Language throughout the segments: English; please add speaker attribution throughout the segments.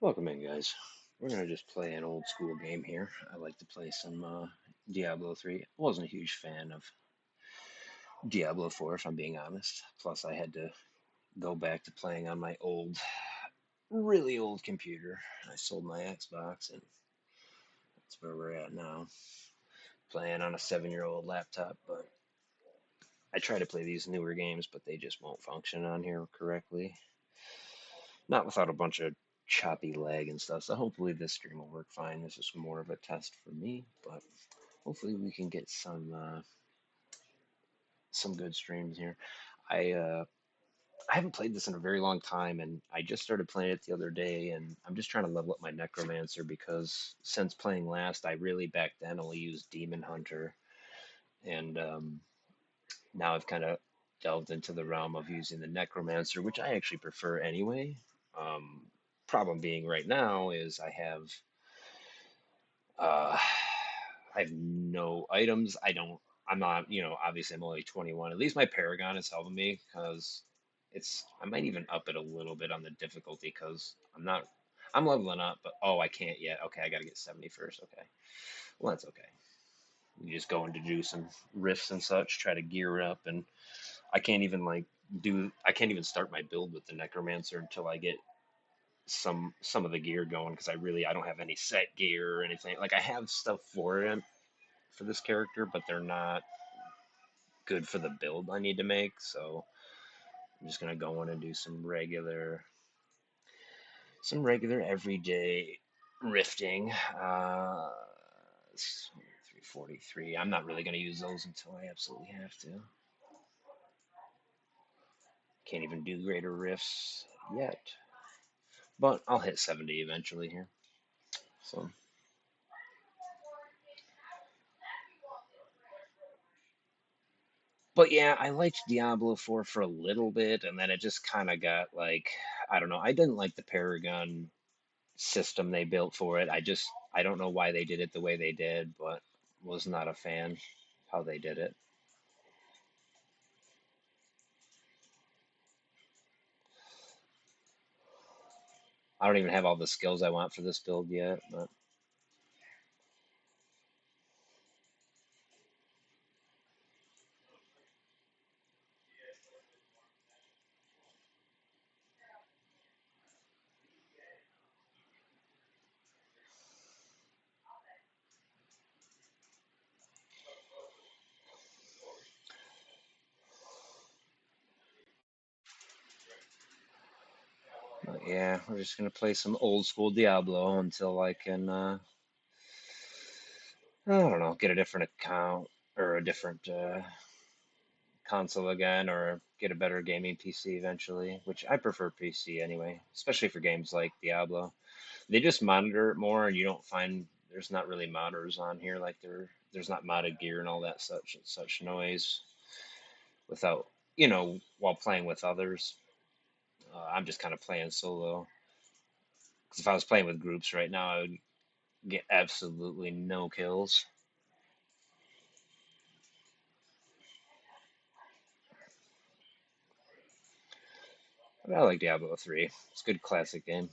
Speaker 1: Welcome in, guys. We're gonna just play an old school game here. I like to play some Diablo 3. I wasn't a huge fan of Diablo 4, if I'm being honest. Plus, I had to go back to playing on my old, really old computer. I sold my Xbox, and that's where we're at now. Playing on a 7-year-old laptop, but I try to play these newer games, but they just won't function on here correctly. Not without a bunch of choppy lag and stuff. So hopefully this stream will work fine. This is more of a test for me, but hopefully we can get some good streams here. I uh, I haven't played this in a very long time, and I just started playing it the other day, and I'm just trying to level up my Necromancer because since playing last, I really back then only used Demon Hunter, and now I've kind of delved into the realm of using the Necromancer, which I actually prefer anyway. Um, Problem being right now is uh, I have no items. I'm not. Obviously I'm only 21. At least my Paragon is helping me because I might even up it a little bit on the difficulty because I'm leveling up, but oh, I can't yet. Okay, I got to get 70 first. Okay. Well, that's okay. You just going to do some rifts and such, try to gear up, and I can't even I can't even start my build with the Necromancer until I get some of the gear going because I don't have any set gear or anything. Like I have stuff for this character, but they're not good for the build I need to make. So I'm just gonna go in and do some regular everyday rifting. 343. I'm not really gonna use those until I absolutely have to. Can't even do greater rifts yet, but I'll hit 70 eventually here. So, but yeah, I liked Diablo 4 for a little bit, and then it just kind of got like, I don't know. I didn't like the Paragon system they built for it. I don't know why they did it the way they did, but was not a fan how they did it. I don't even have all the skills I want for this build yet, but yeah, we're just gonna play some old school Diablo until I can I don't know, get a different account or a different console again or get a better gaming PC eventually, which I prefer PC anyway, especially for games like Diablo. They just monitor it more, and you don't find there's not really modders on here like there's not modded gear and all that such noise without while playing with others. I'm just kind of playing solo because if I was playing with groups right now, I would get absolutely no kills. But I like Diablo 3. It's a good classic game.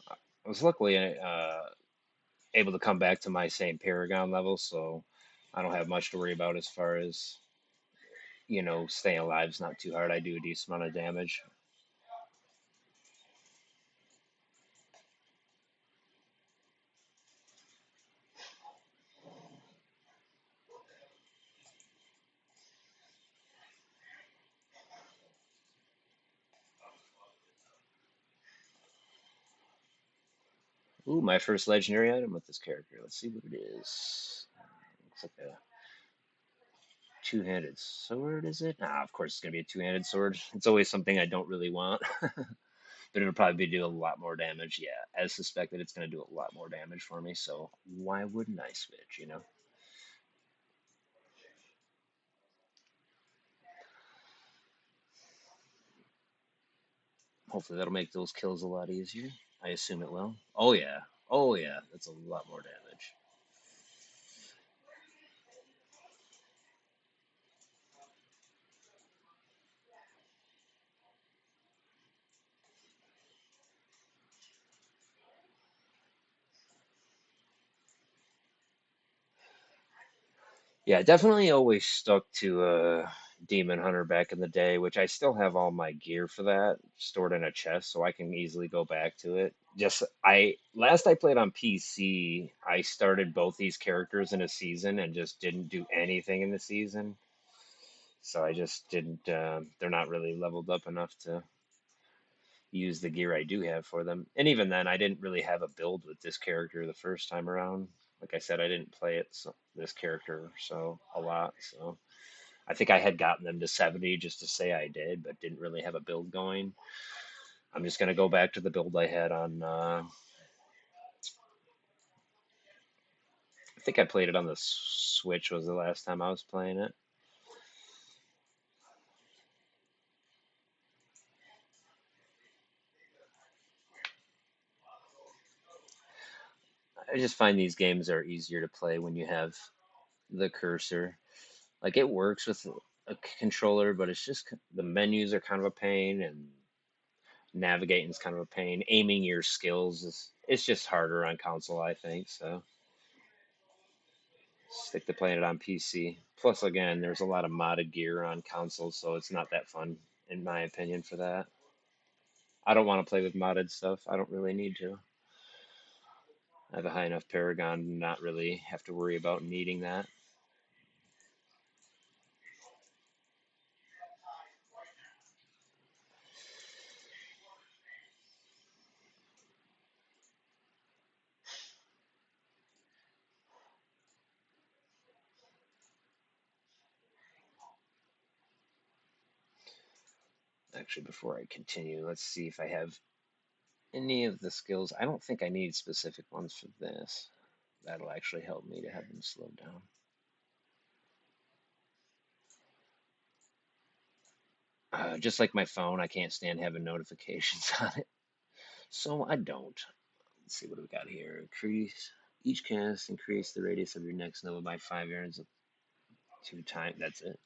Speaker 1: I was luckily able to come back to my same Paragon level, so I don't have much to worry about as far as staying alive is not too hard. I do a decent amount of damage. Ooh, my first legendary item with this character. Let's see what it is. Looks like a two-handed sword, is it? Ah, of course it's gonna be a two-handed sword. It's always something I don't really want, but it'll probably do a lot more damage. Yeah, as suspected, it's gonna do a lot more damage for me. So why wouldn't I switch? Hopefully that'll make those kills a lot easier. I assume it will. Oh yeah. Oh yeah. That's a lot more damage. Yeah, definitely always stuck to Demon Hunter back in the day, which I still have all my gear for that stored in a chest, so I can easily go back to it. Just I last I played on PC, I started both these characters in a season and just didn't do anything in the season. So I just didn't. They're not really leveled up enough to use the gear I do have for them. And even then, I didn't really have a build with this character the first time around. Like I said, I didn't play this character so a lot, so. I think I had gotten them to 70 just to say I did, but didn't really have a build going. I'm just going to go back to the build I had on. I think I played it on the Switch, was the last time I was playing it. I just find these games are easier to play when you have the cursor. Like it works with a controller, but it's just the menus are kind of a pain, and navigating is kind of a pain. Aiming your skills is it's just harder on console, I think. So stick to playing it on PC. Plus, again, there's a lot of modded gear on consoles, so it's not that fun, in my opinion, for that. I don't want to play with modded stuff. I don't really need to. I have a high enough Paragon to not really have to worry about needing that. Actually, before I continue, let's see if I have any of the skills. I don't think I need specific ones for this. That'll actually help me to have them slow down. Just like my phone, I can't stand having notifications on it, so I don't. Let's see what we got here. Increase each cast, increase the radius of your next nova by 5 yards of 2 times. That's it.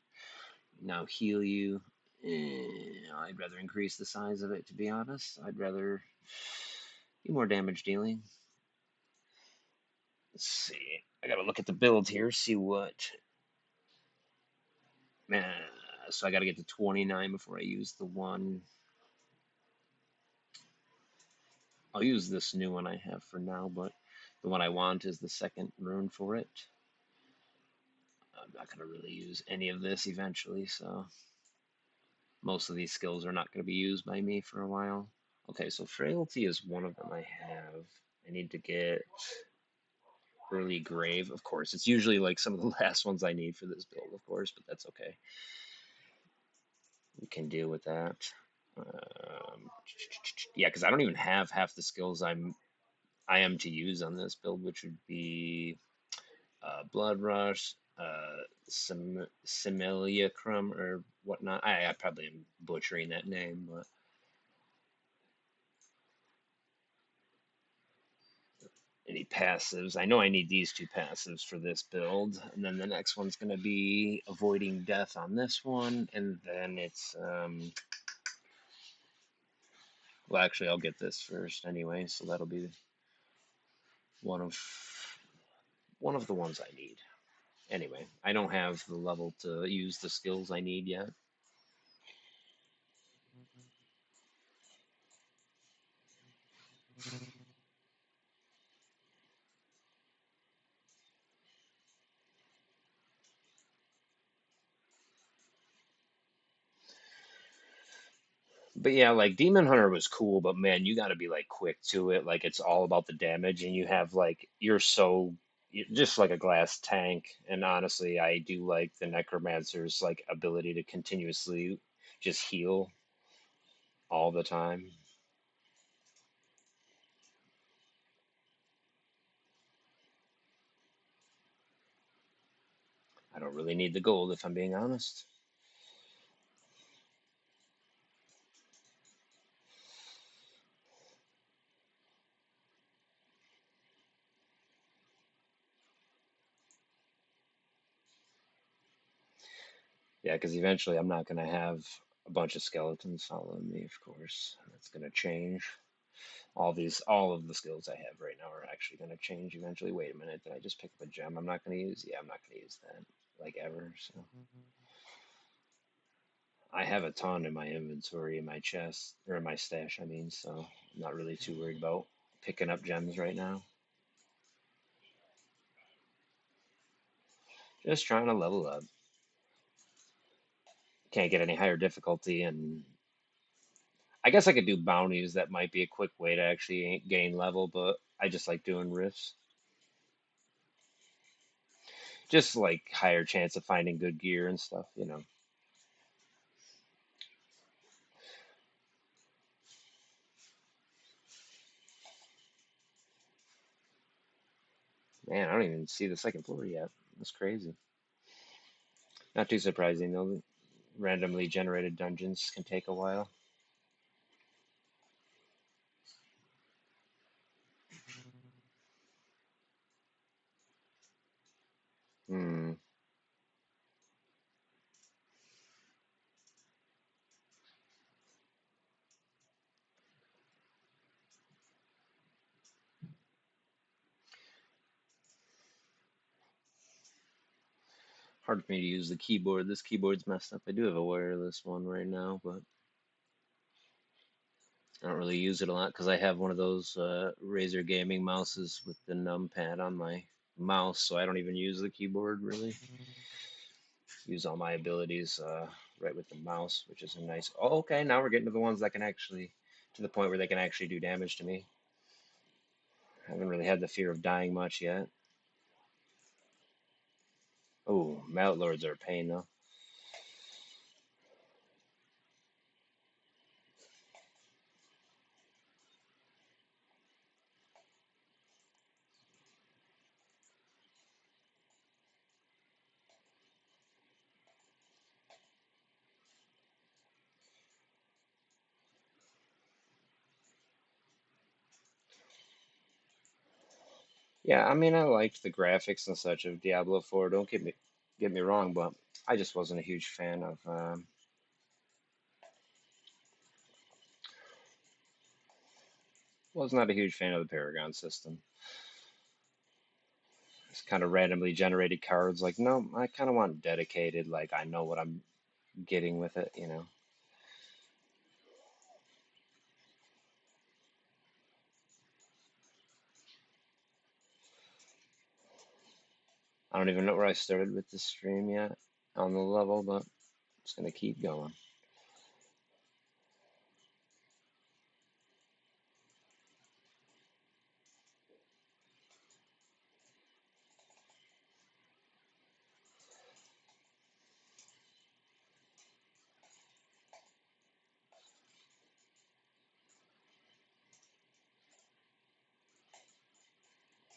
Speaker 1: Now heal you. I'd rather increase the size of it, to be honest. I'd rather be more damage dealing. Let's see. I gotta look at the build here, see what. So I gotta get to 29 before I use the one. I'll use this new one I have for now, but the one I want is the second rune for it. I'm not going to really use any of this eventually, so most of these skills are not going to be used by me for a while. Okay, so frailty is one of them I have. I need to get early grave, of course. It's usually like some of the last ones I need for this build, of course, but that's okay. We can deal with that. Yeah, because I don't even have half the skills I am to use on this build, which would be Blood Rush, Simulacrum, or whatnot. I probably am butchering that name, but any passives. I know I need these two passives for this build, and then the next one's going to be avoiding death on this one, and then it's well, actually, I'll get this first anyway, so that'll be one of one of the ones I need. Anyway, I don't have the level to use the skills I need yet. But yeah, like Demon Hunter was cool, but man, you got to be like quick to it. Like it's all about the damage, and you have like you're just like a glass tank. And honestly, I do like the Necromancer's like ability to continuously just heal all the time. I don't really need the gold if I'm being honest. Yeah, because eventually I'm not gonna have a bunch of skeletons following me, of course. That's gonna change. All of the skills I have right now are actually going to change eventually. Wait a minute, did I just pick up a gem I'm not going to use? Yeah, I'm not going to use that. like ever. So I have a ton in my inventory in my chest or in my stash. I mean, so I'm not really too worried about picking up gems right now. Just trying to level up. Can't get any higher difficulty, and I guess I could do bounties. That might be a quick way to actually gain level, but I just like doing rifts. Just like higher chance of finding good gear and stuff, you know. Man, I don't even see the second floor yet. That's crazy. Not too surprising though. Randomly generated dungeons can take a while. Hmm. Hard for me to use the keyboard. This keyboard's messed up. I do have a wireless one right now, but I don't really use it a lot because I have one of those Razer gaming mouses with the numpad on my mouse, so I don't even use the keyboard really. Use all my abilities right with the mouse, which is a nice. Oh, okay, now we're getting to the ones that can actually, to the point where they can actually do damage to me. I haven't really had the fear of dying much yet. Oh, Mount Lords are a pain though. Yeah, I mean, I liked the graphics and such of Diablo 4. Don't get me wrong, but I just wasn't a huge fan of. Was not a huge fan of the Paragon system. It's kind of randomly generated cards. Like, no, I kind of want dedicated. Like, I know what I'm getting with it. You know, I don't even know where I started with this stream yet on the level, but it's gonna keep going.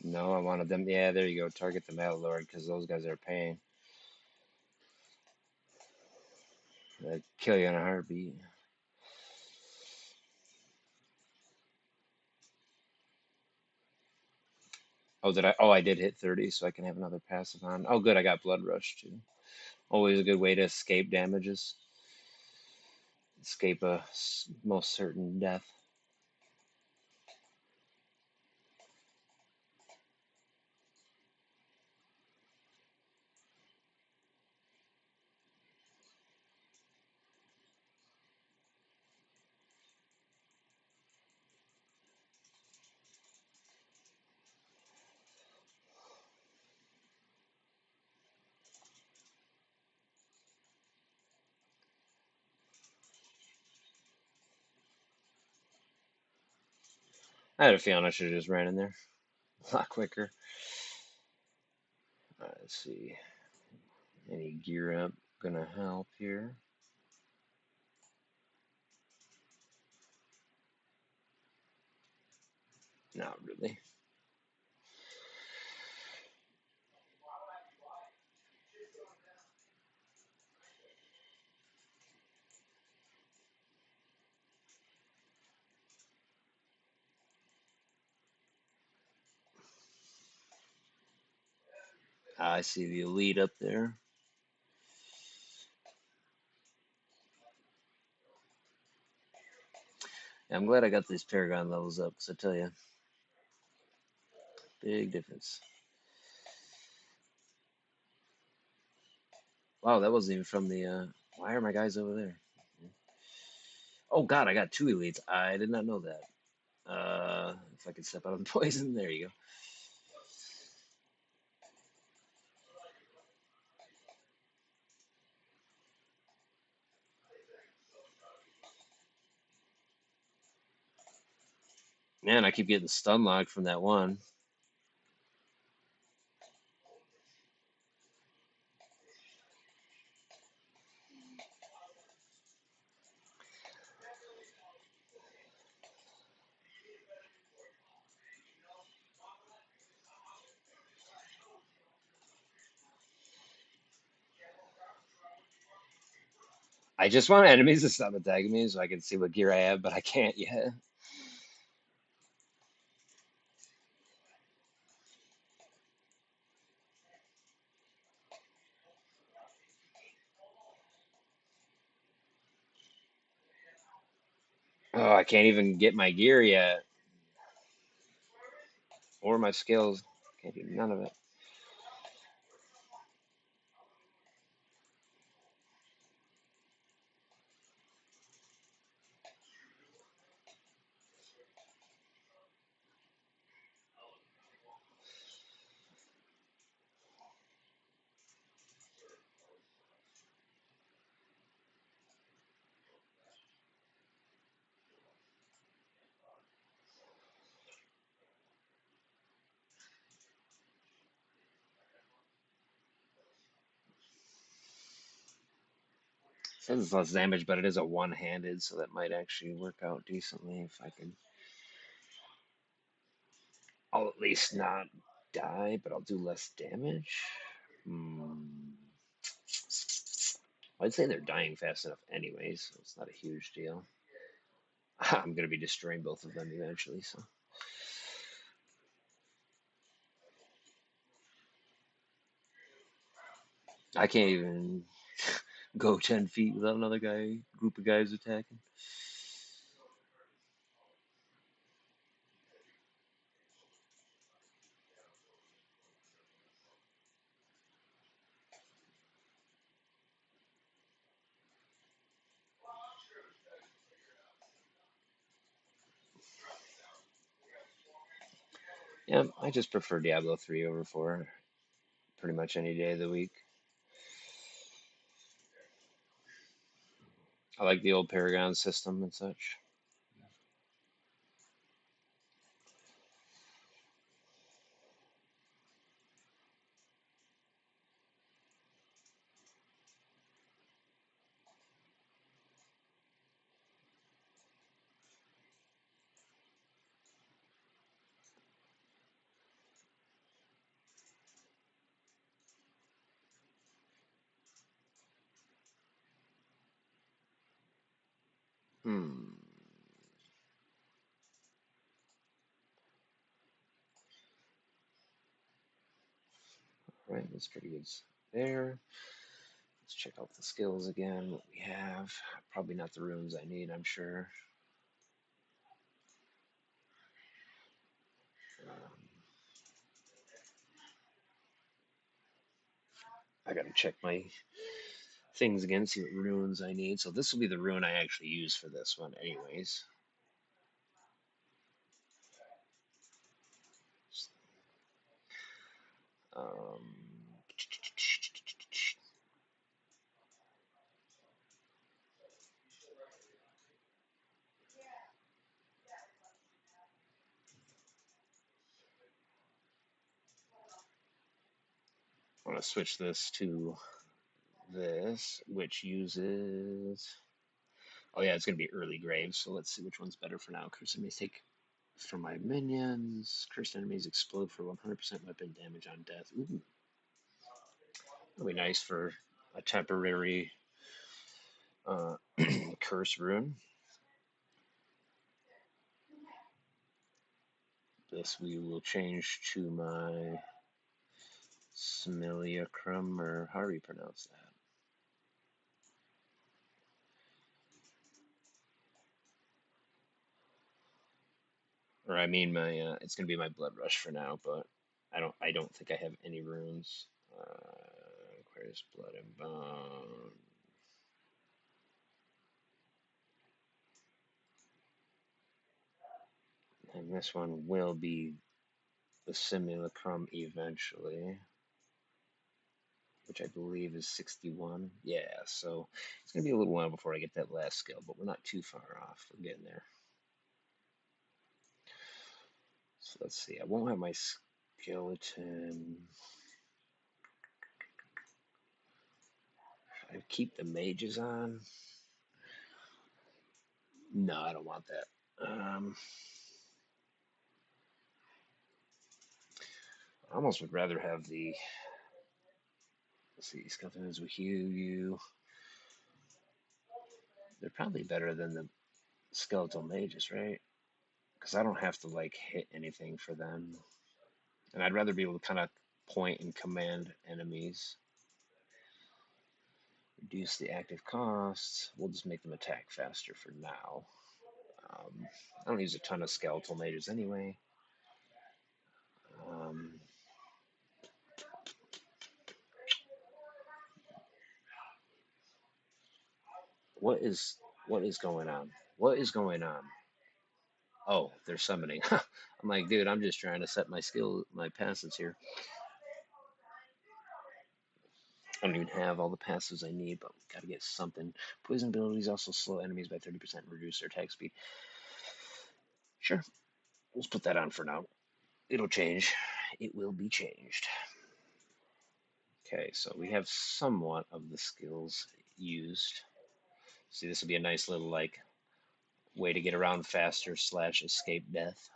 Speaker 1: No, I wanted them. Yeah, there you go. Target the Metal Lord because those guys are a pain. They kill you in a heartbeat. Oh, did I? Oh, I did hit 30, so I can have another passive on. Oh, good. I got Blood Rush too. Always a good way to escape damages. Escape a most certain death. I had a feeling I should have just ran in there a lot quicker. Let's see. Any gear up gonna help here? Not really. I see the elite up there. I'm glad I got these Paragon levels up because I tell you, big difference. Wow, that wasn't even from the. Why are my guys over there? Oh God, I got two elites. I did not know that. If I could step out of the poison, there you go. Man, I keep getting stun locked from that one. I just want enemies to stop attacking me so I can see what gear I have, but I can't yet. Oh, I can't even get my gear yet, or my skills. Can't do none of it. It says it's less damage, but it is a one-handed, so that might actually work out decently if I can. I'll at least not die, but I'll do less damage. Hmm. I'd say they're dying fast enough anyways, so it's not a huge deal. I'm gonna be destroying both of them eventually, so I can't even go 10 feet without another group of guys attacking. Yeah, I just prefer Diablo 3 over 4 pretty much any day of the week. I like the old Paragon system and such. Hmm. All right, that's pretty good there. Let's check out the skills again. What we have. Probably not the runes I need, I'm sure. Um, I gotta check my things again, see what runes I need. So this will be the rune I actually use for this one, anyways. Um, I want to switch this to this, which uses. Oh yeah, it's gonna be early graves. So let's see which one's better for now. Cursed enemies take from my minions. Cursed enemies explode for 100% weapon damage on death. Ooh, that'll be nice for a temporary uh, curse rune. This we will change to my simulacrum, or how do you pronounce that? Or I mean my it's gonna be my blood rush for now, but I don't think I have any runes. Glorious Blood and Bone. And this one will be the Simulacrum eventually, which I believe is 61. Yeah, so it's going to be a little while before I get that last skill, but we're not too far off. We're getting there. So let's see. I won't have my skeleton. I keep the mages on. No, I don't want that. I almost would rather have the. Let's see, skeletons with you. They're probably better than the skeletal mages, right? Because I don't have to like hit anything for them, and I'd rather be able to kind of point and command enemies. Reduce the active costs. We'll just make them attack faster for now. I don't use a ton of skeletal mages anyway. Um, what is what is going on? What is going on? Oh, they're summoning. I'm like, dude, I'm just trying to set my passives here. I don't even have all the passives I need, but gotta get something. Poison abilities also slow enemies by 30% and reduce their attack speed. Sure, let's put that on for now. It'll change. It will be changed. Okay, so we have somewhat of the skills used. See, this would be a nice little like way to get around faster / escape death.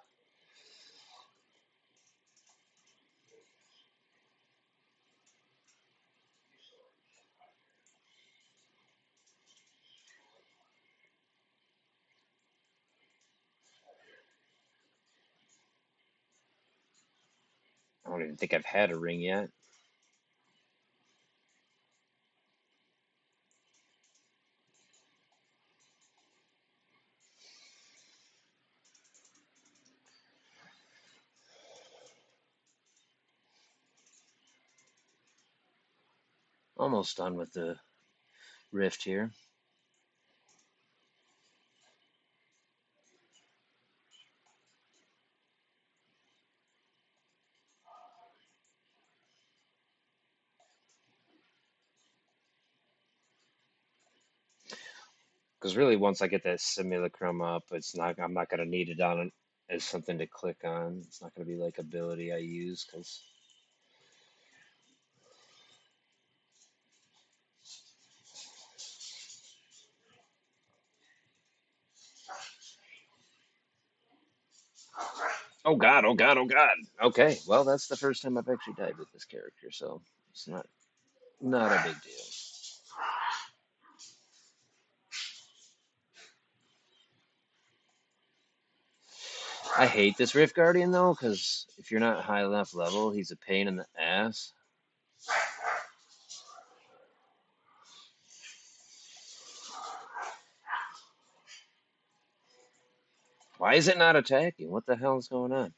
Speaker 1: I don't even think I've had a ring yet. Almost done with the rift here. Because really, once I get that simulacrum up, I'm not gonna need it on as something to click on. It's not gonna be like ability I use because. Oh God! Oh God! Oh God! Okay, well that's the first time I've actually died with this character, so it's not a big deal. I hate this Rift Guardian though, because if you're not high enough level, he's a pain in the ass. Why is it not attacking? What the hell is going on?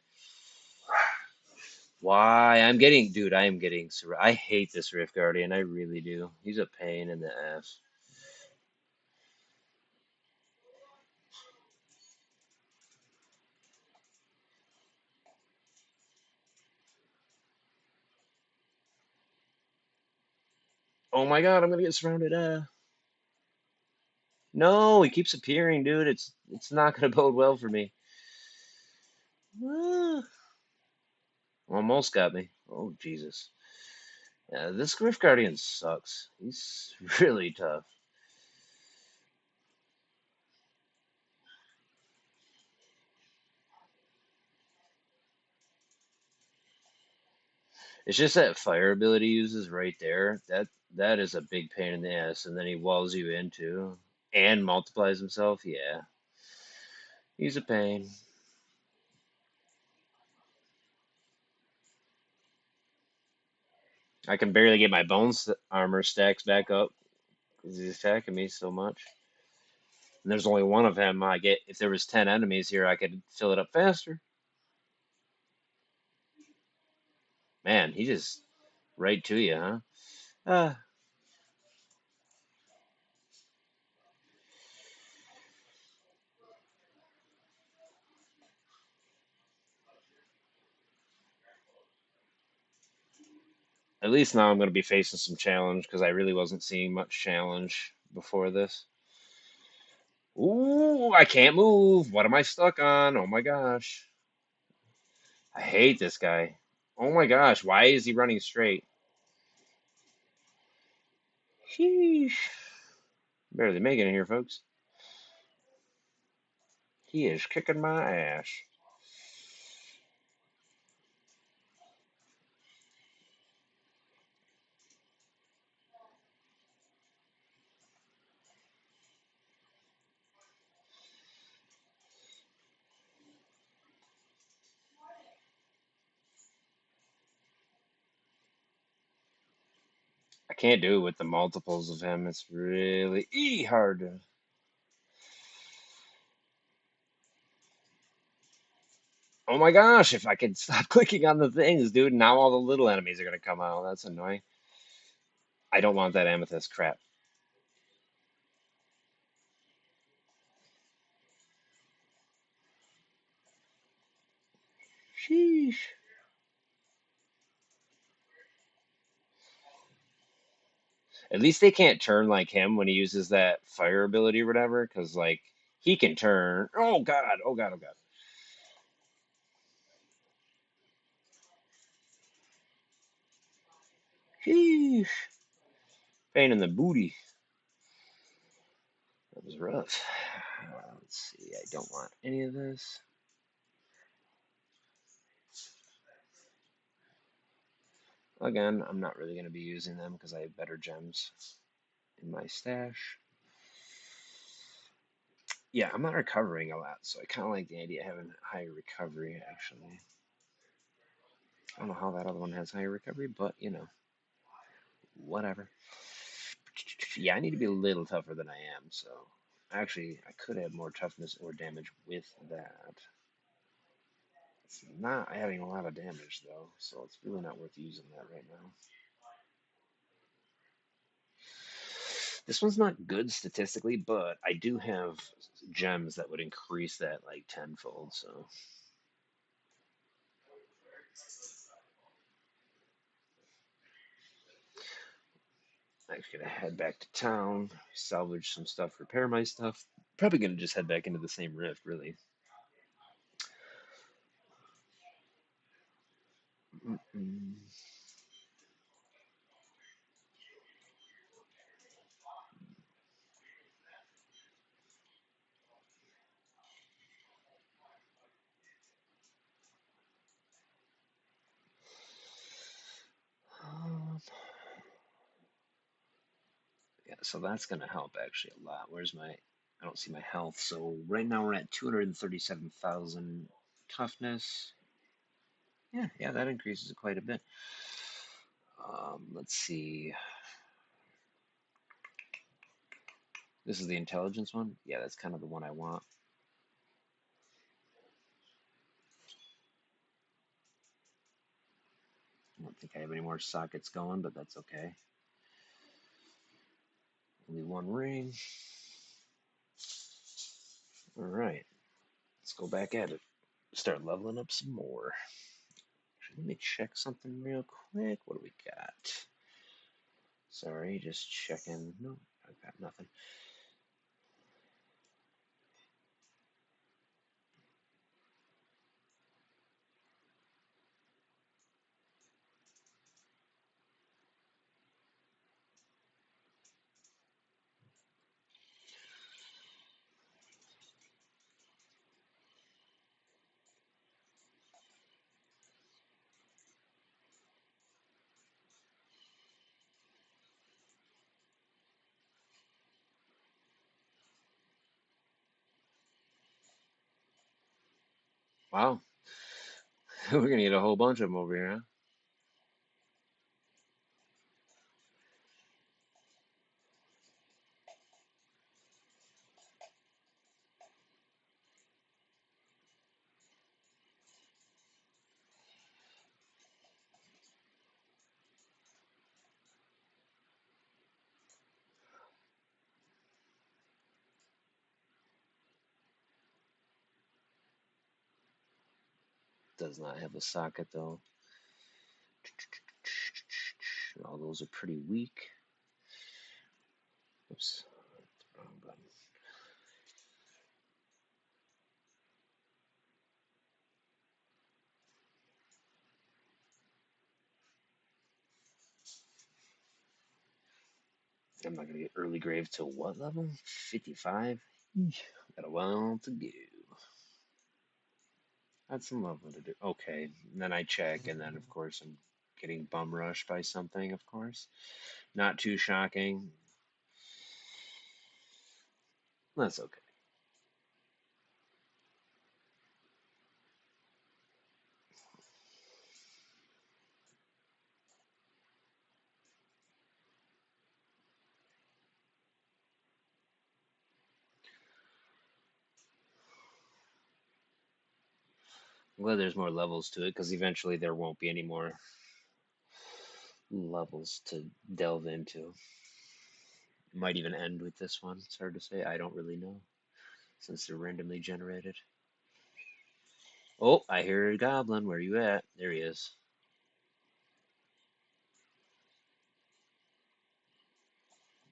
Speaker 1: Why? Dude, I am getting, I hate this Rift Guardian. I really do. He's a pain in the ass. Oh my God, I'm gonna get surrounded. No, he keeps appearing, dude. It's not gonna bode well for me. Ah, almost got me. Oh Jesus. Yeah, this Rift Guardian sucks. He's really tough. It's just that fire ability he uses right there. That is a big pain in the ass, and then he walls you into and multiplies himself. Yeah, he's a pain. I can barely get my bones armor stacks back up because he's attacking me so much. And there's only one of him. I get if there was 10 enemies here, I could fill it up faster. Man, he just right to you, huh? Uh, at least now I'm going to be facing some challenge because I really wasn't seeing much challenge before this. Ooh, I can't move. What am I stuck on? Oh my gosh. I hate this guy. Oh my gosh, why is he running straight? Sheesh. Barely making it here, folks. He is kicking my ass. I can't do it with the multiples of him. It's really hard to. Oh my gosh, if I could stop clicking on the things, dude, now all the little enemies are gonna come out. That's annoying. I don't want that amethyst crap. Sheesh. At least they can't turn like him when he uses that fire ability or whatever, because like he can turn. Oh god, oh god, oh god. Sheesh. Pain in the booty. That was rough. Let's see. I don't want any of this. Again, I'm not really going to be using them because I have better gems in my stash. Yeah, I'm not recovering a lot, so I kind of like the idea of having higher recovery, actually. I don't know how that other one has higher recovery, but, whatever. Yeah, I need to be a little tougher than I am, so actually, I could have more toughness or damage with that. It's not adding a lot of damage, though, so it's really not worth using that right now. This one's not good statistically, but I do have gems that would increase that like tenfold, so I'm just gonna head back to town, salvage some stuff, repair my stuff. Probably gonna just head back into the same rift, really. Mm-mm. Um, yeah, so that's gonna help actually a lot. Where's my? I don't see my health. So right now we're at 237,000 toughness. Yeah, yeah, that increases it quite a bit. Let's see. This is the intelligence one. Yeah, that's kind of the one I want. I don't think I have any more sockets going, but that's okay. Only one ring. All right, let's go back at it. Start leveling up some more. Actually, let me check something real quick. What do we got? Sorry, just checking. No, I've got nothing. Wow, we're gonna get a whole bunch of them over here, huh? Does not have a socket though. All those are pretty weak. Oops, wrong button. I'm not gonna get early grave till what level? 55? Got a while to go. That's some level to do. Okay, and then I check, and then of course I'm getting bum rushed by something, of course. Not too shocking. That's okay. I'm glad there's more levels to it, because eventually there won't be any more levels to delve into. Might even end with this one. It's hard to say. I don't really know, since they're randomly generated. Oh, I hear a goblin. Where you at? There he is.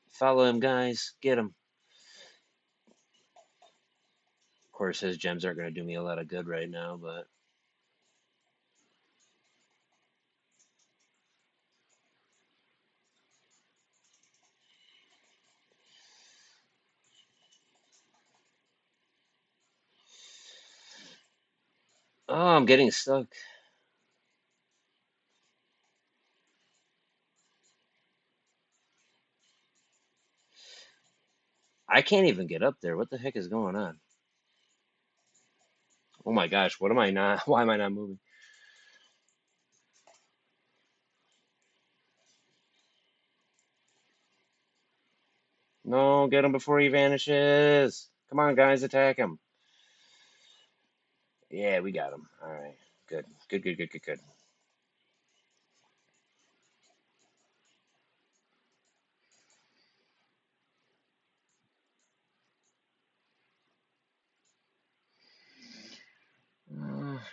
Speaker 1: Follow him, guys. Get him. Of course, his gems aren't going to do me a lot of good right now, but oh, I'm getting stuck. I can't even get up there. What the heck is going on? Oh my gosh, what am I not? Why am I not moving? No, get him before he vanishes. Come on, guys, attack him. Yeah, we got him. All right, good, good, good, good, good, good.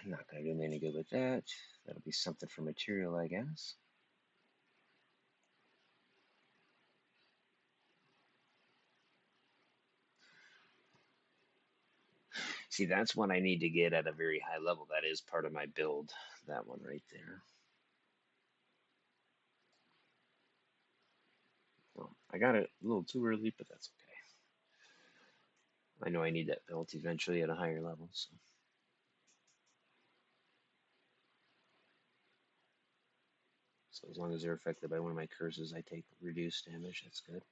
Speaker 1: Not gonna do me any good with that. That'll be something for material, I guess. See, that's one I need to get at a very high level. That is part of my build. That one right there. Well, I got it a little too early, but that's okay. I know I need that built eventually at a higher level. So as long as they're affected by one of my curses, I take reduced damage. That's good.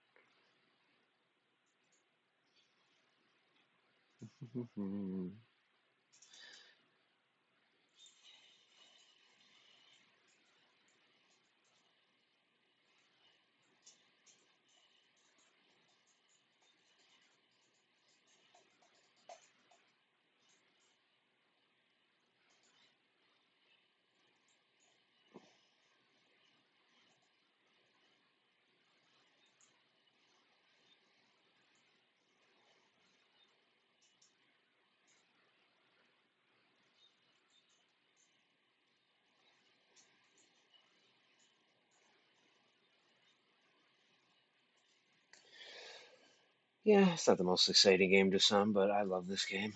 Speaker 1: Yeah, it's not the most exciting game to some, but I love this game.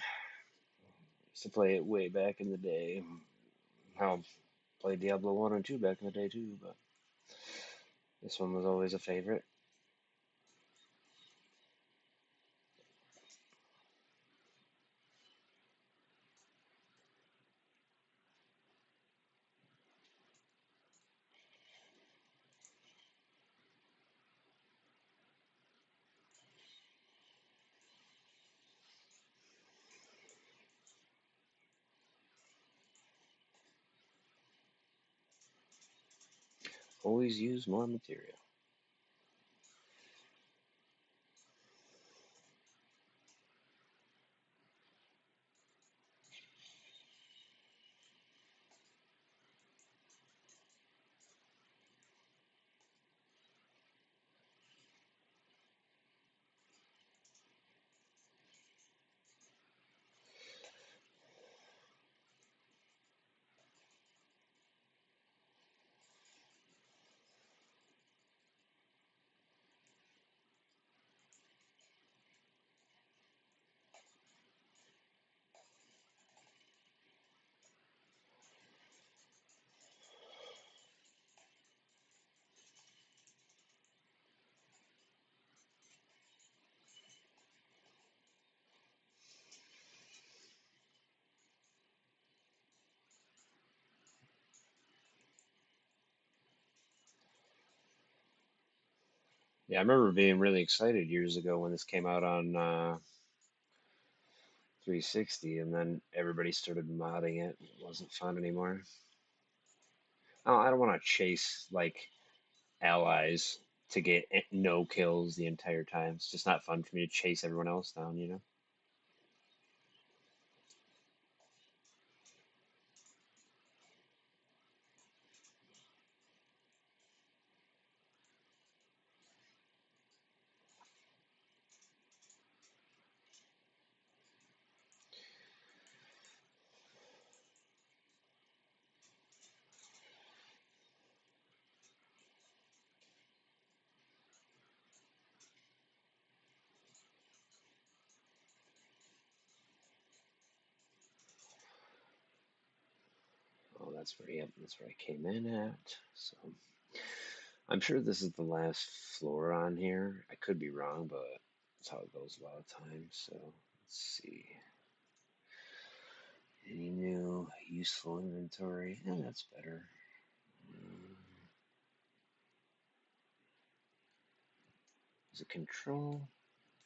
Speaker 1: Used to play it way back in the day. I'll play Diablo 1 and 2 back in the day too, but this one was always a favorite. Always use more material. Yeah, I remember being really excited years ago when this came out on 360, and then everybody started modding it. It wasn't fun anymore. Oh, I don't want to chase like allies to get no kills the entire time. It's just not fun for me to chase everyone else down, you know? Oh, that's where, yep, that's where I came in at. So I'm sure this is the last floor on here. I could be wrong, but that's how it goes a lot of times. So let's see. Any new useful inventory? Yeah, that's better. Um, is it control?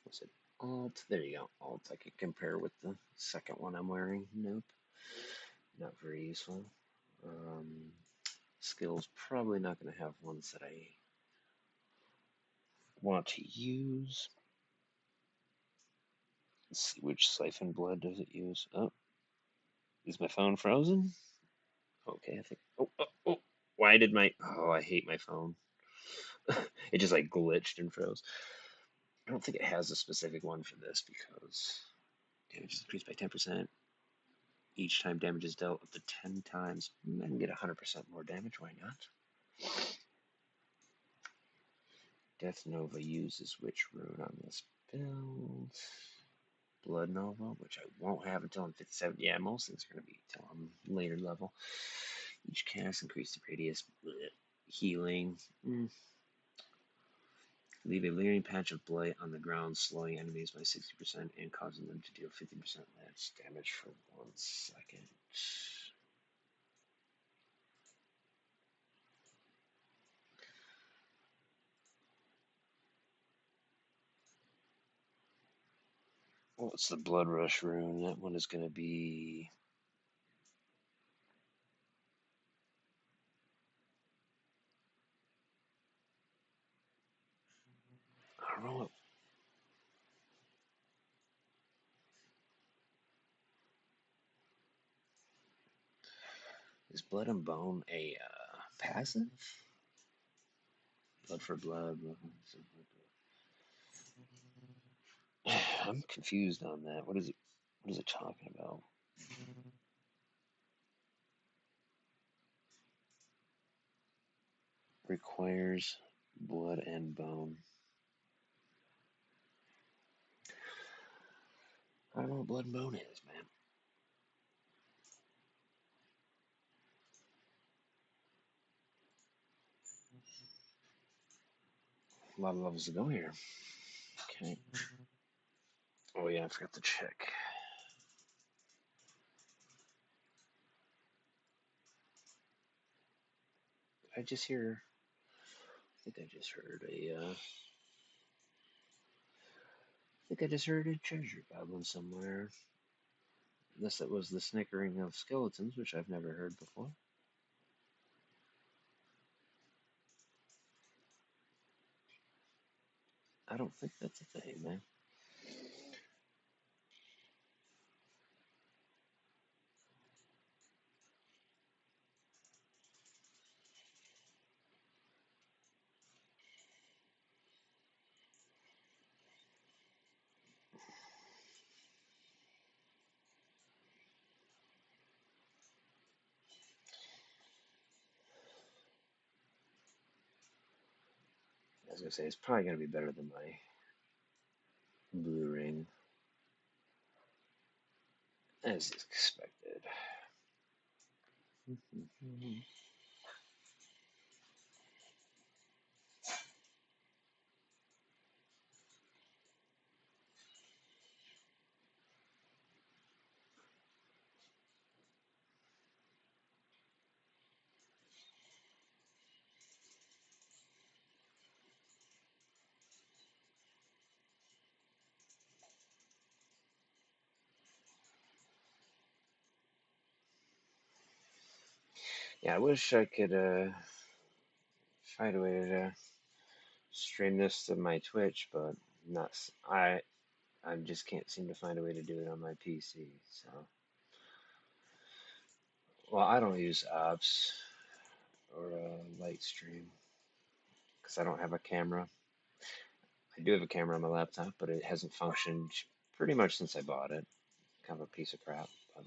Speaker 1: Was it alt? There you go. Alt. I could compare with the second one I'm wearing. Nope. Not very useful. Um, skills. Probably not going to have ones that I want to use. Let's see, which siphon blood does it use? Oh, is my phone frozen? Okay, I think. Oh, oh, oh. Why did my. Oh, I hate my phone. It just like glitched and froze. I don't think it has a specific one for this because damage is increased by 10%. Each time damage is dealt up to 10 times. I can get 100% more damage. Why not? Death Nova uses which rune on this build? Blood Nova, which I won't have until I'm 57. Yeah, most things are going to be until I'm later level. Each cast increase the radius. Blech. Healing. Leave a leering patch of blight on the ground, slowing enemies by 60% and causing them to deal 50% less damage for 1 second. What's the Blood Rush rune? That one is going to be. I don't know what. Is Blood and Bone a passive? Blood for blood. I'm confused on that. What is it? What is it talking about? Requires blood and bone. I don't know what blood and bone is, man. A lot of levels to go here. Okay. Oh yeah, I forgot to check. I just hear. I think I just heard a. I think I just heard a treasure goblin somewhere. Unless it was the snickering of skeletons, which I've never heard before. I don't think that's a thing, man. I was gonna say it's probably gonna be better than my blue ring, as expected. Yeah, I wish I could find a way to stream this to my Twitch, but not. I just can't seem to find a way to do it on my PC. So, well, I don't use Ops or Lightstream because I don't have a camera. I do have a camera on my laptop, but it hasn't functioned pretty much since I bought it. Kind of a piece of crap. But,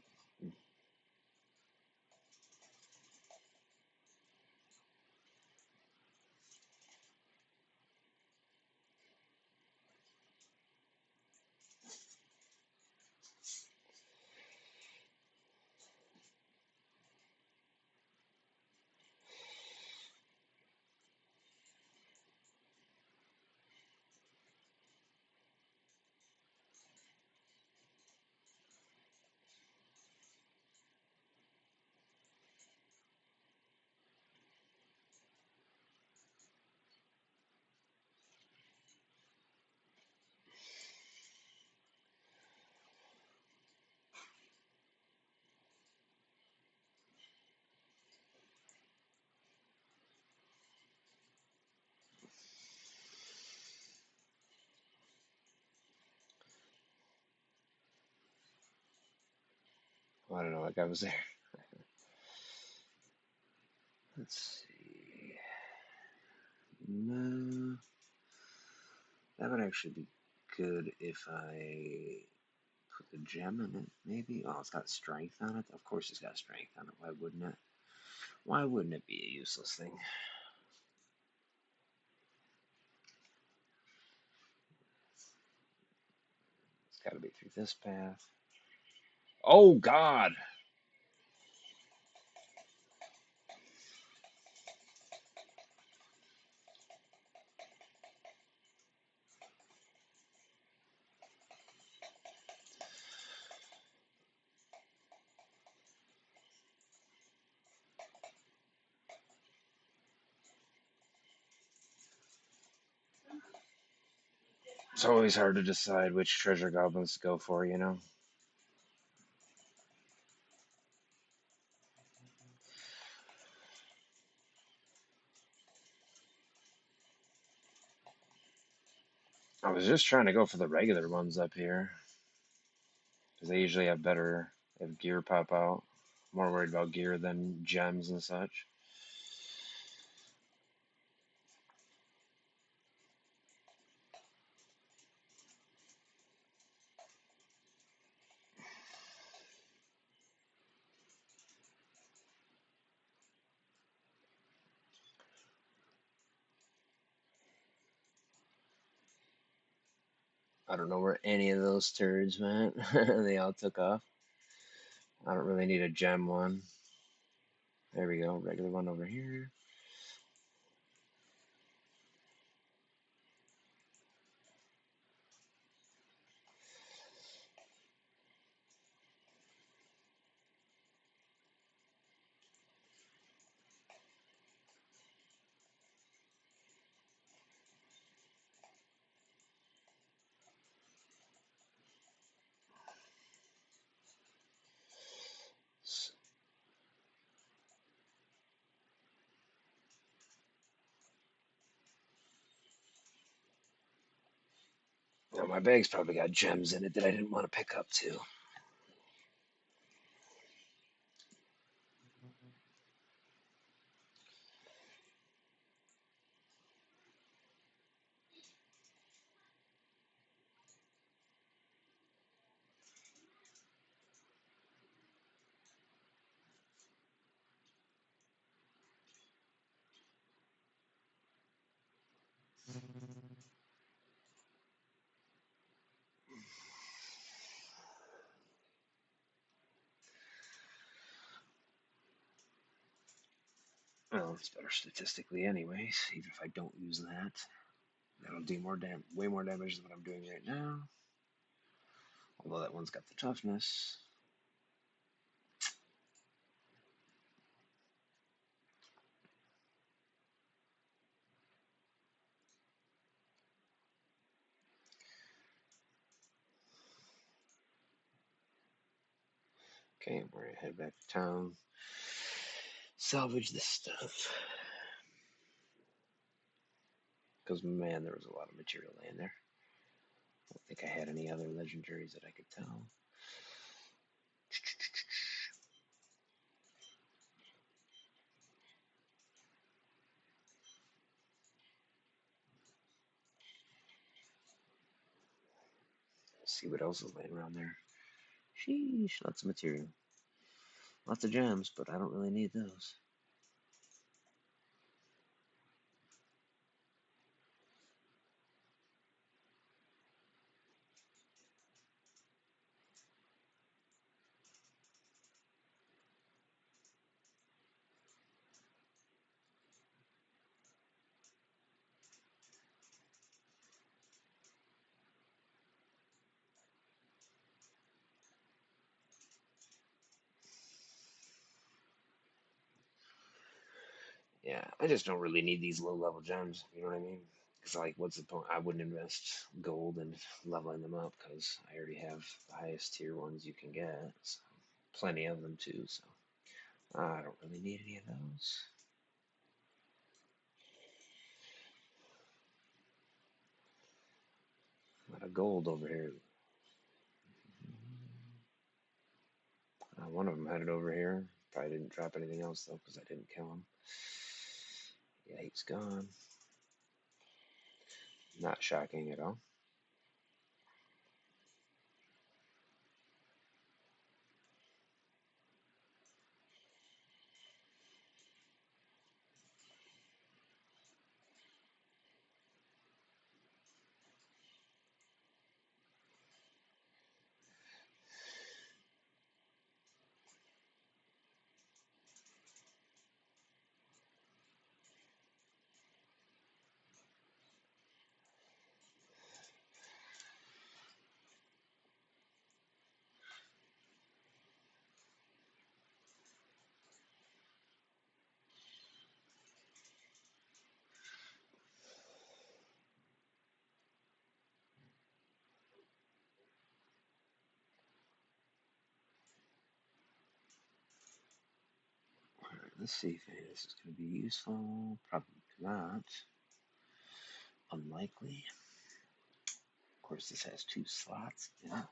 Speaker 1: well, I don't know. Like I was there. Let's see. No, that would actually be good if I put the gem in it. Maybe. Oh, it's got strength on it. Of course, it's got strength on it. Why wouldn't it? Why wouldn't it be a useless thing? It's got to be through this path. Oh God! It's always hard to decide which treasure goblins to go for, you know? I was just trying to go for the regular ones up here, because they usually have better, have gear pop out. More worried about gear than gems and such. I don't know where any of those turds went. They all took off. I don't really need a gem one. There we go, regular one over here. Now my bag's probably got gems in it that I didn't want to pick up too. Well, it's better statistically anyways, even if I don't use that. That'll do way more damage than what I'm doing right now. Although that one's got the toughness. Okay, we're gonna head back to town. salvage this stuff. Because, man, there was a lot of material laying there. I don't think I had any other legendaries that I could tell. Let's see what else is laying around there. Sheesh, lots of material. Lots of gems, but I don't really need those. Yeah, I just don't really need these low-level gems. You know what I mean? Because, like, what's the point? I wouldn't invest gold in leveling them up because I already have the highest tier ones you can get. So, plenty of them, too. So, I don't really need any of those. A lot of gold over here. One of them headed over here. Probably didn't drop anything else, though, because I didn't kill him. Yeah, he's gone. Not shocking at all. Let's see if any of this is going to be useful. Probably not. Unlikely. Of course, this has 2 slots in it.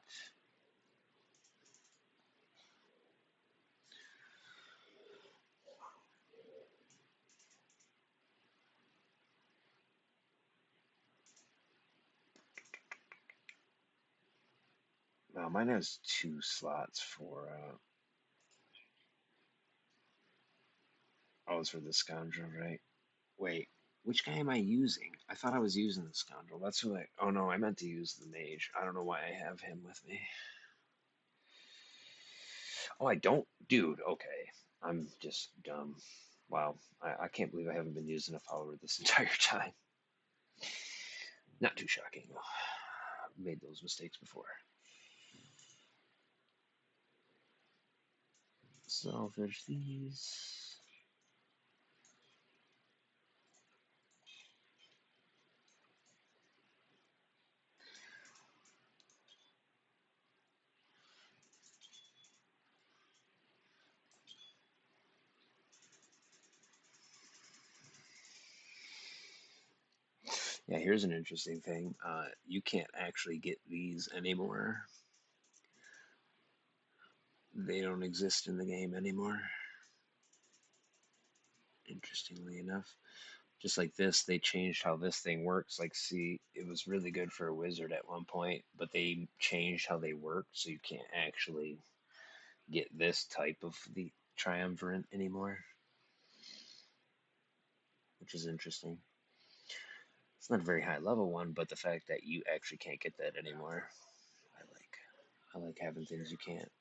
Speaker 1: Well, mine has 2 slots for. Oh, it's for the scoundrel, right? Wait, which guy am I using? I thought I was using the scoundrel. That's who I. Oh no, I meant to use the mage. I don't know why I have him with me. Oh, I don't, dude. Okay, I'm just dumb. Wow, I can't believe I haven't been using a follower this entire time. Not too shocking. I've made those mistakes before. Salvage these. Yeah, here's an interesting thing. You can't actually get these anymore. They don't exist in the game anymore. Interestingly enough. Just like this, they changed how this thing works. Like, see, it was really good for a wizard at one point, but they changed how they work, so you can't actually get this type of the triumvirate anymore, which is interesting. It's not a very high level one, but the fact that you actually can't get that anymore, I like. I like having things you can't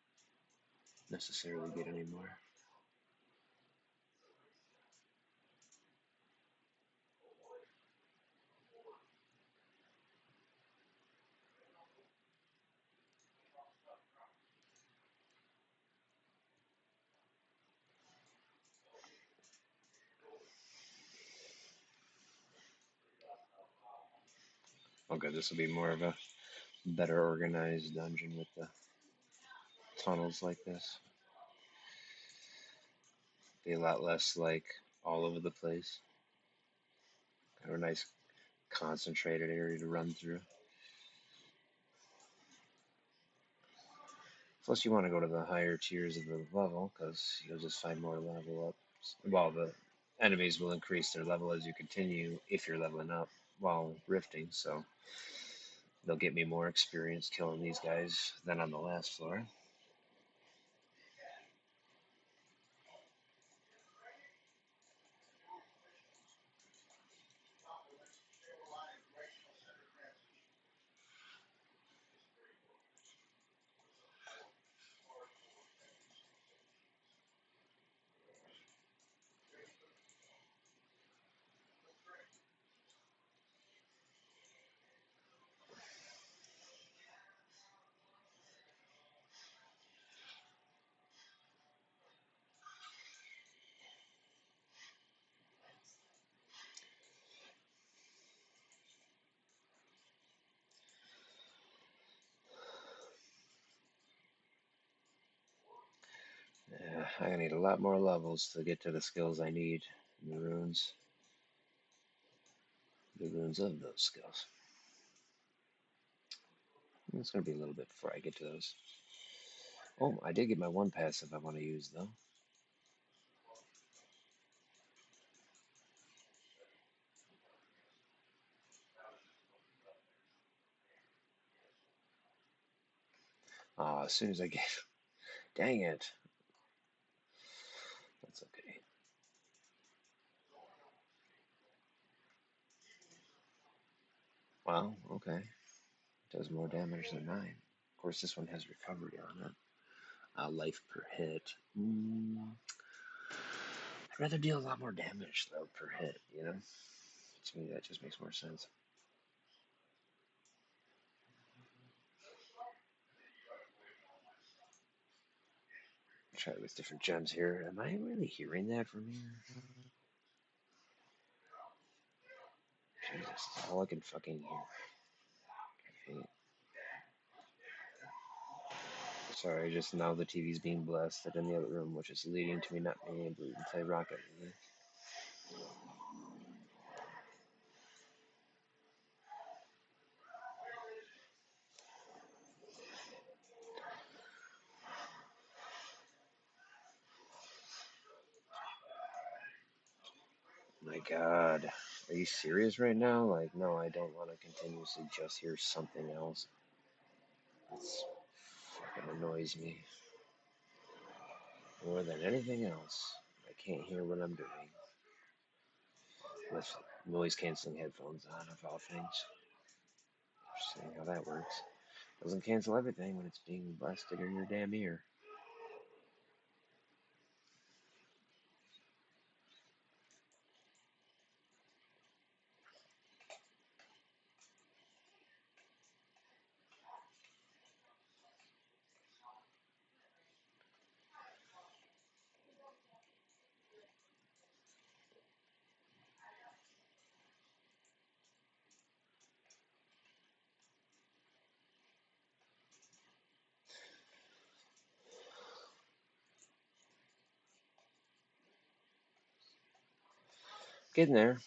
Speaker 1: necessarily get anymore. Okay, this will be more of a better organized dungeon with the tunnels like this. Be a lot less like all over the place. Have a nice concentrated area to run through. Plus, you want to go to the higher tiers of the level because you'll just find more level ups. Well, the enemies will increase their level as you continue if you're leveling up while rifting. So they'll get me more experience killing these guys than on the last floor. Yeah, I need a lot more levels to get to the skills I need in the runes of those skills. It's going to be a little bit before I get to those. Oh, I did get my one passive I want to use though. As soon as I get, dang it, that's okay. Well, okay, does more damage than mine. Of course, this one has recovery on it. Life per hit. I'd rather deal a lot more damage though per hit. You know, to me that just makes more sense. Try with different gems here. Am I really hearing that from here? Jesus, that's all I can fucking hear. Okay. Sorry, just now the TV's being blasted in the other room, which is leading to me not being able to play Rocket League. My God, are you serious right now? Like, no, I don't want to continuously just hear something else. It's fucking annoys me more than anything else. I can't hear what I'm doing with noise canceling headphones on, of all things. Just seeing how that works. Doesn't cancel everything when it's being blasted in your damn ear. Getting there.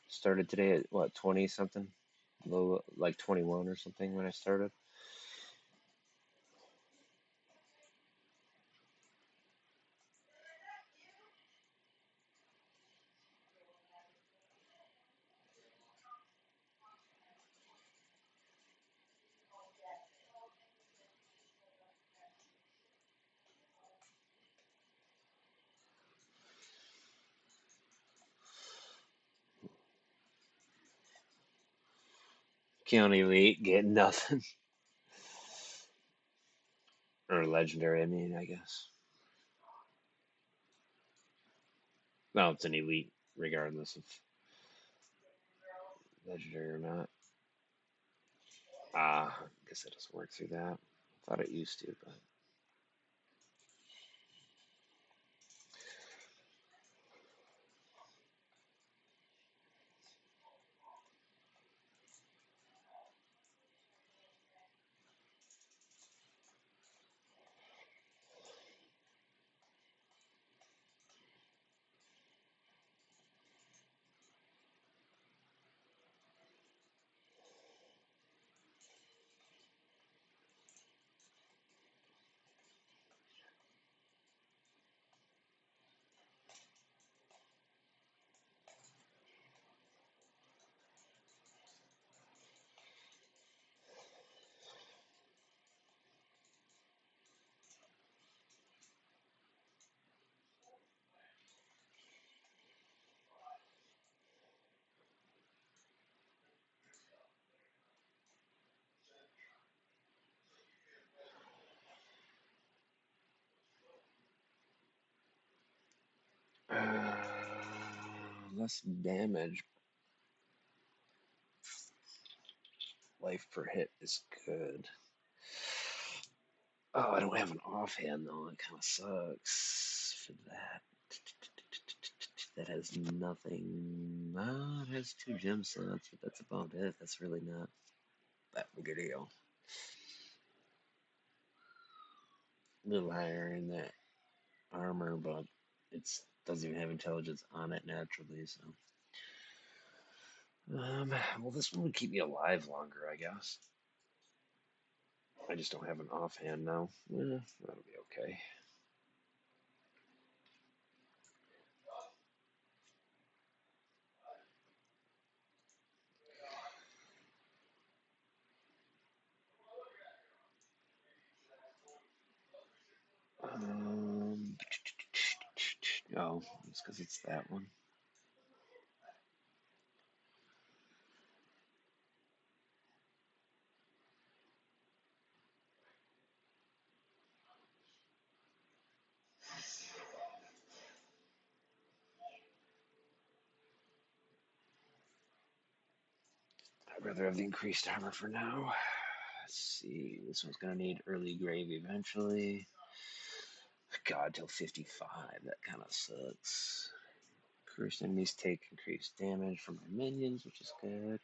Speaker 1: Started today at what, 20 something? Low, like 21 or something when I started. County Elite, getting nothing. Or Legendary, I mean, I guess. Well, it's an Elite, regardless of Legendary or not. I guess it doesn't work through that. Thought it used to, but less damage. Life per hit is good. Oh, I don't have an offhand though. That kind of sucks for that. That has nothing. It has 2 gem slots, but that's about it. That's really not that big a deal. A little higher in that armor, but it doesn't even have intelligence on it naturally. So, well, this one would keep me alive longer, I guess. I just don't have an offhand now. That'll be okay. Um, oh, it's because it's that one. I'd rather have the increased armor for now. Let's see. This one's gonna need early grave eventually. God, till 55. That kind of sucks. Cursed enemies take increased damage from my minions, which is good.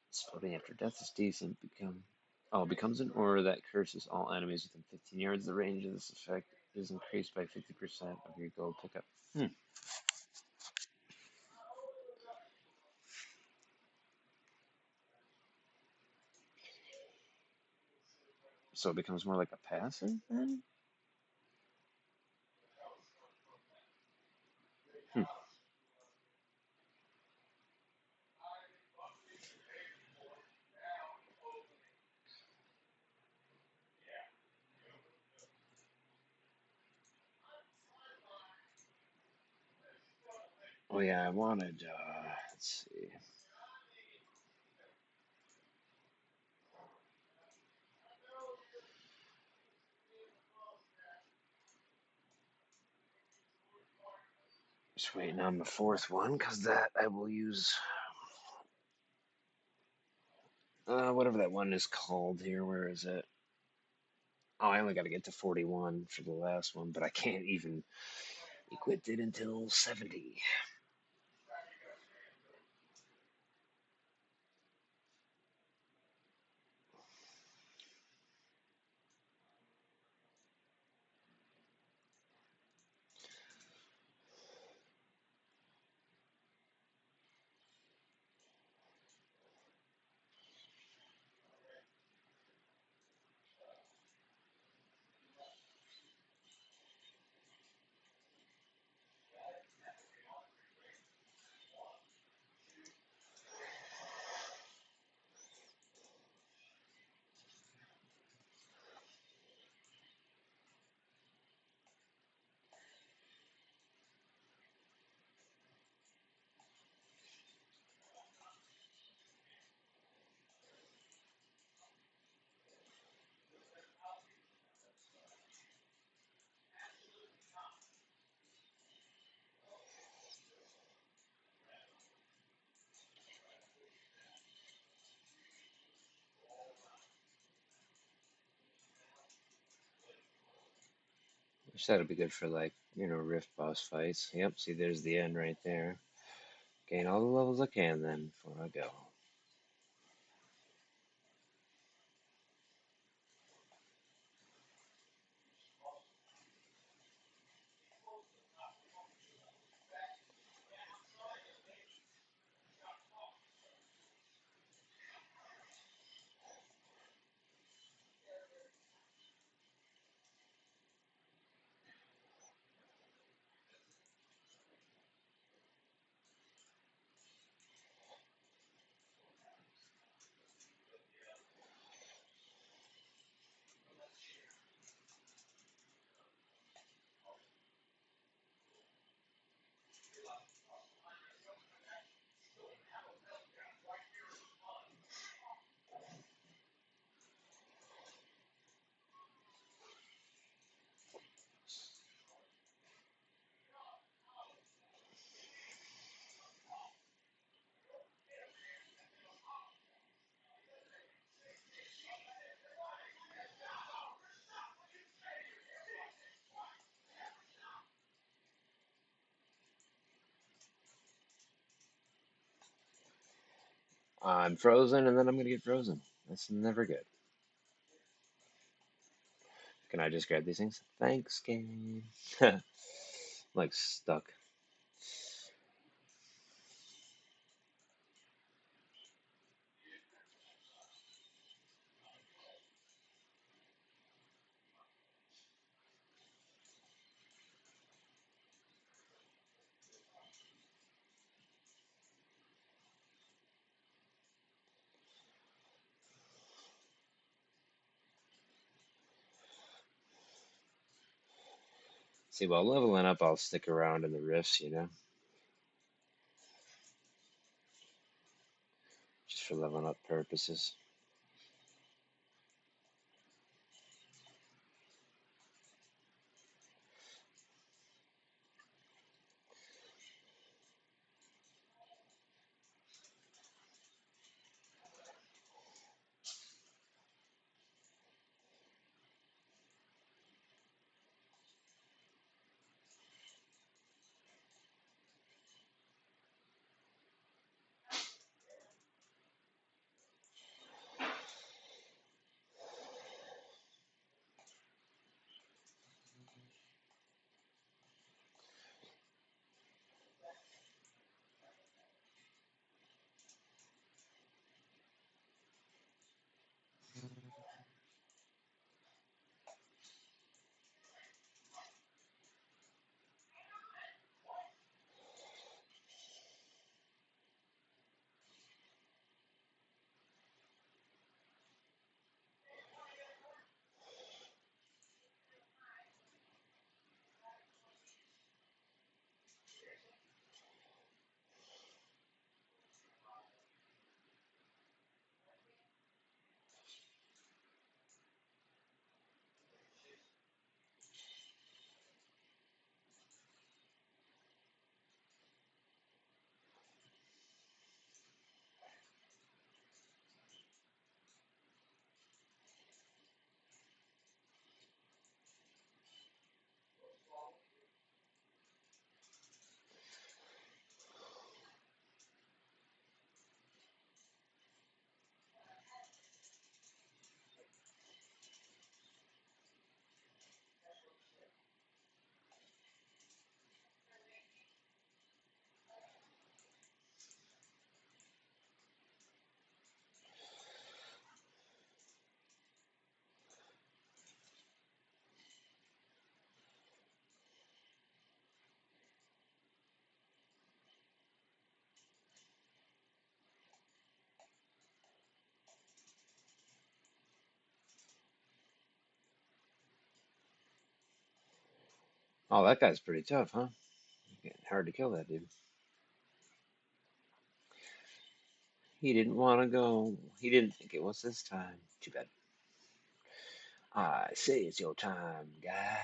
Speaker 1: Exploding after death is decent. Becomes an aura that curses all enemies within 15 yards. The range of this effect is increased by 50% of your gold pickup. So it becomes more like a passive then? Hmm. Oh yeah, I wanted, let's see. Just waiting on the fourth one, because that I will use, whatever that one is called here. Where is it? Oh, I only got to get to 41 for the last one, but I can't even equip it until 70. Which that'll be good for like, Rift boss fights. Yep, see there's the end right there. Gain all the levels I can then before I go. I'm frozen, and then I'm gonna get frozen. That's never good. Can I just grab these things? Thanks, game. Like stuck. See, while leveling up, I'll stick around in the rifts, just for leveling up purposes. Oh, that guy's pretty tough, huh? Getting hard to kill that dude. He didn't want to go. He didn't think it was his time. Too bad. I say it's your time, guy.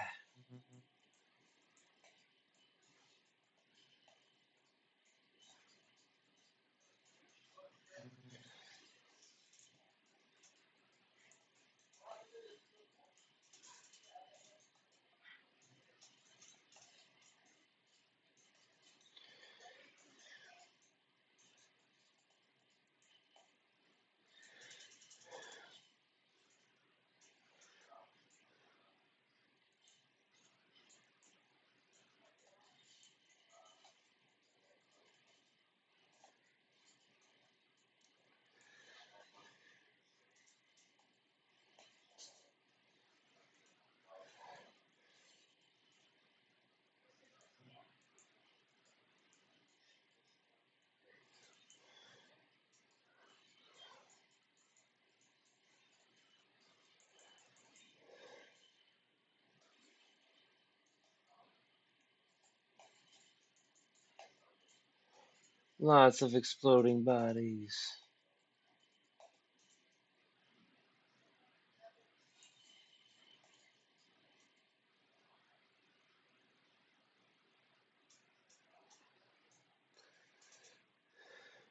Speaker 1: Lots of exploding bodies.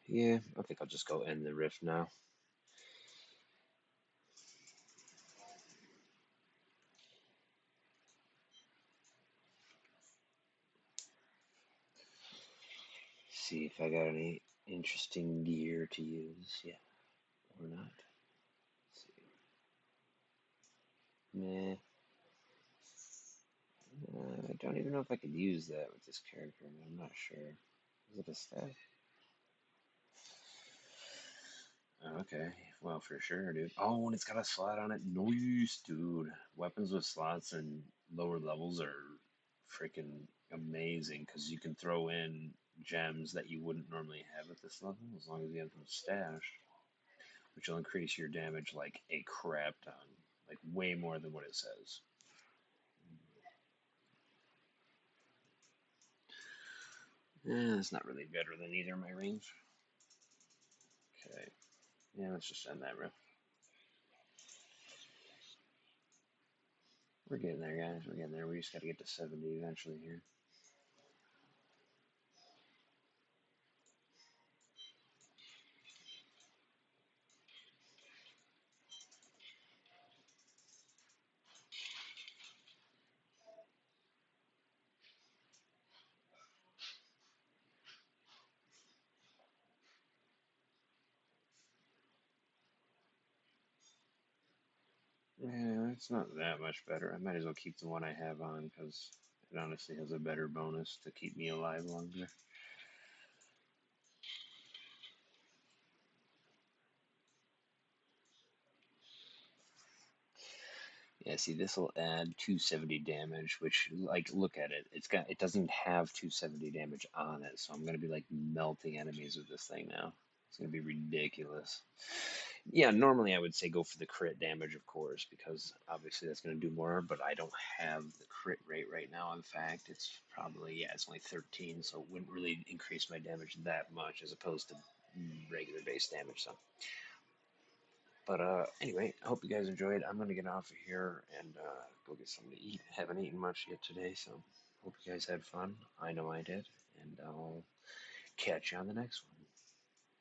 Speaker 1: Yeah, I think I'll just go end the rift now. See if I got any interesting gear to use. Yeah, or not. Let's see. Nah, I don't even know if I could use that with this character. I'm not sure. Is it a stat? Okay, well, for sure, dude. Oh, and it's got a slot on it. Nice, dude. Weapons with slots and lower levels are freaking amazing because you can throw in gems that you wouldn't normally have at this level as long as you have them stashed, which will increase your damage like a crap ton, like way more than what it says. It's not really better than either of my rings. Okay, yeah, let's just end that real. We're getting there, guys. We're getting there. We just got to get to 70 eventually here. Yeah, it's not that much better. I might as well keep the one I have on because it honestly has a better bonus to keep me alive longer. Yeah, see, this will add 270 damage, which, like, look at it. It doesn't have 270 damage on it, so I'm gonna be like melting enemies with this thing now. It's gonna be ridiculous. Yeah, normally I would say go for the crit damage, of course, because obviously that's gonna do more, but I don't have the crit rate right now. In fact, it's probably, yeah, it's only 13, so it wouldn't really increase my damage that much as opposed to regular base damage, so. But anyway, I hope you guys enjoyed. I'm gonna get off of here and go get something to eat. Haven't eaten much yet today, so hope you guys had fun. I know I did, and I'll catch you on the next one.